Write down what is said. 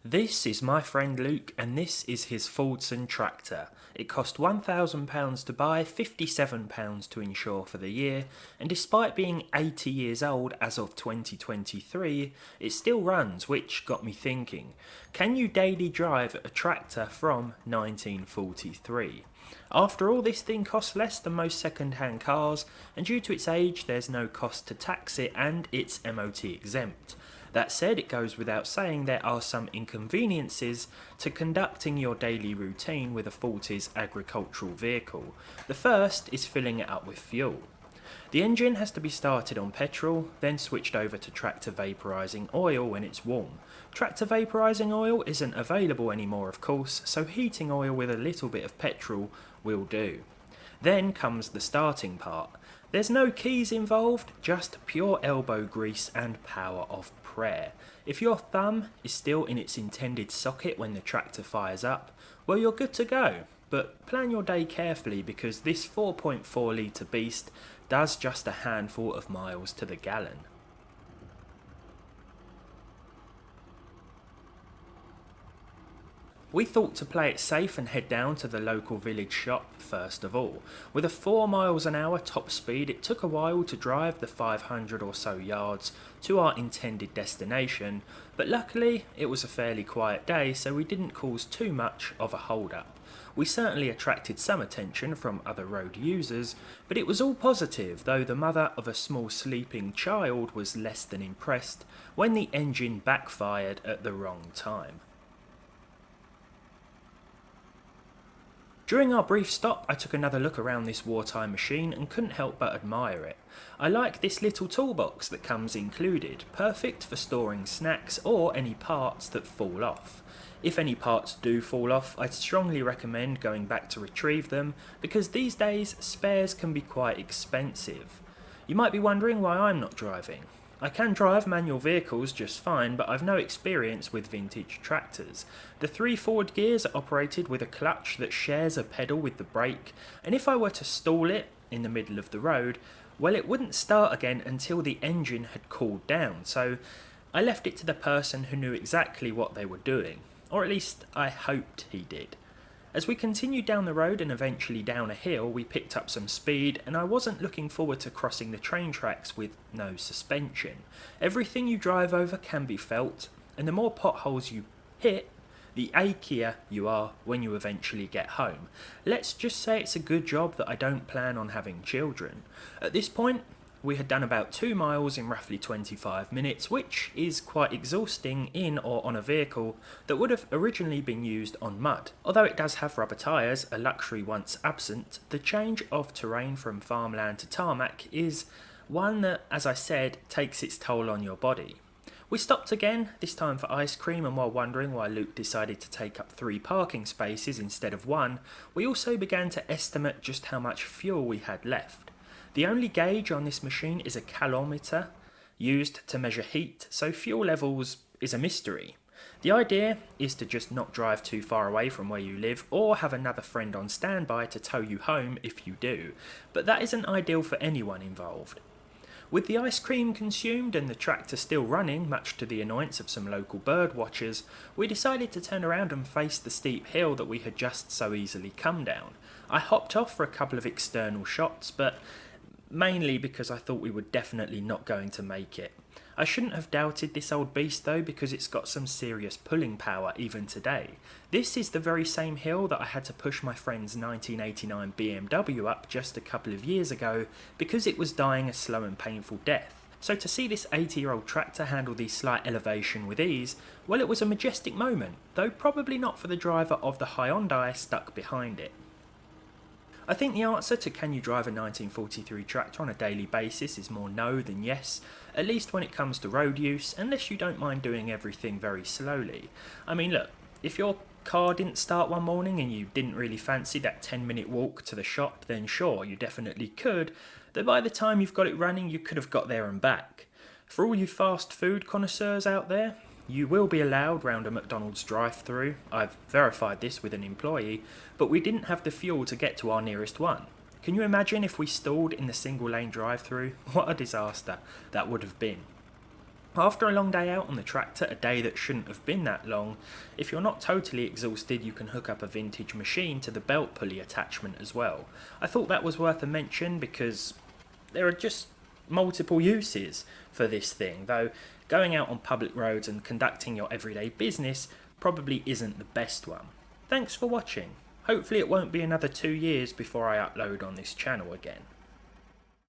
This is my friend Luke, and this is his Fordson tractor. It cost £1,000 to buy, £57 to insure for the year, and despite being 80 years old as of 2023, it still runs, which got me thinking, can you daily drive a tractor from 1943? After all, this thing costs less than most second-hand cars, and due to its age, there's no cost to tax it, and it's MOT exempt. That said, it goes without saying there are some inconveniences to conducting your daily routine with a 40s agricultural vehicle. The first is filling it up with fuel. The engine has to be started on petrol, then switched over to tractor vaporising oil when it's warm. Tractor vaporising oil isn't available anymore, of course, so heating oil with a little bit of petrol will do. Then comes the starting part. There's no keys involved, just pure elbow grease and power of prayer. If your thumb is still in its intended socket when the tractor fires up, well, you're good to go. But plan your day carefully because this 4.4 litre beast does just a handful of miles to the gallon. We thought to play it safe and head down to the local village shop first of all. With a 4 miles an hour top speed, it took a while to drive the 500 or so yards to our intended destination, but luckily it was a fairly quiet day, so we didn't cause too much of a hold-up. We certainly attracted some attention from other road users, but it was all positive, though the mother of a small sleeping child was less than impressed when the engine backfired at the wrong time. During our brief stop, I took another look around this wartime machine and couldn't help but admire it. I like this little toolbox that comes included, perfect for storing snacks or any parts that fall off. If any parts do fall off, I'd strongly recommend going back to retrieve them because these days spares can be quite expensive. You might be wondering why I'm not driving. I can drive manual vehicles just fine, but I've no experience with vintage tractors. The 3 forward gears are operated with a clutch that shares a pedal with the brake, and if I were to stall it in the middle of the road, well, it wouldn't start again until the engine had cooled down, so I left it to the person who knew exactly what they were doing, or at least I hoped he did. As we continued down the road and eventually down a hill, we picked up some speed, and I wasn't looking forward to crossing the train tracks with no suspension. Everything you drive over can be felt, and the more potholes you hit, the achier you are when you eventually get home. Let's just say it's a good job that I don't plan on having children. At this point, we had done about 2 miles in roughly 25 minutes, which is quite exhausting in or on a vehicle that would have originally been used on mud. Although it does have rubber tyres, a luxury once absent, the change of terrain from farmland to tarmac is one that, as I said, takes its toll on your body. We stopped again, this time for ice cream, and while wondering why Luke decided to take up 3 parking spaces instead of 1, we also began to estimate just how much fuel we had left. The only gauge on this machine is a calometer used to measure heat, so fuel levels is a mystery. The idea is to just not drive too far away from where you live or have another friend on standby to tow you home if you do, but that isn't ideal for anyone involved. With the ice cream consumed and the tractor still running, much to the annoyance of some local bird watchers, we decided to turn around and face the steep hill that we had just so easily come down. I hopped off for a couple of external shots, but mainly because I thought we were definitely not going to make it. I shouldn't have doubted this old beast though, because it's got some serious pulling power even today. This is the very same hill that I had to push my friend's 1989 BMW up just a couple of years ago because it was dying a slow and painful death. So to see this 80-year-old tractor handle the slight elevation with ease, well, it was a majestic moment, though probably not for the driver of the Hyundai stuck behind it. I think the answer to can you drive a 1943 tractor on a daily basis is more no than yes, at least when it comes to road use, unless you don't mind doing everything very slowly. I mean, look, if your car didn't start one morning and you didn't really fancy that 10-minute walk to the shop, then sure, you definitely could, though by the time you've got it running, you could have got there and back. For all you fast food connoisseurs out there, you will be allowed round a McDonald's drive-through. I've verified this with an employee, but we didn't have the fuel to get to our nearest one. Can you imagine if we stalled in the single-lane drive-through? What a disaster that would have been. After a long day out on the tractor, a day that shouldn't have been that long, if you're not totally exhausted, you can hook up a vintage machine to the belt pulley attachment as well. I thought that was worth a mention because there are just multiple uses for this thing, though going out on public roads and conducting your everyday business probably isn't the best one. Thanks for watching. Hopefully it won't be another 2 years before I upload on this channel again.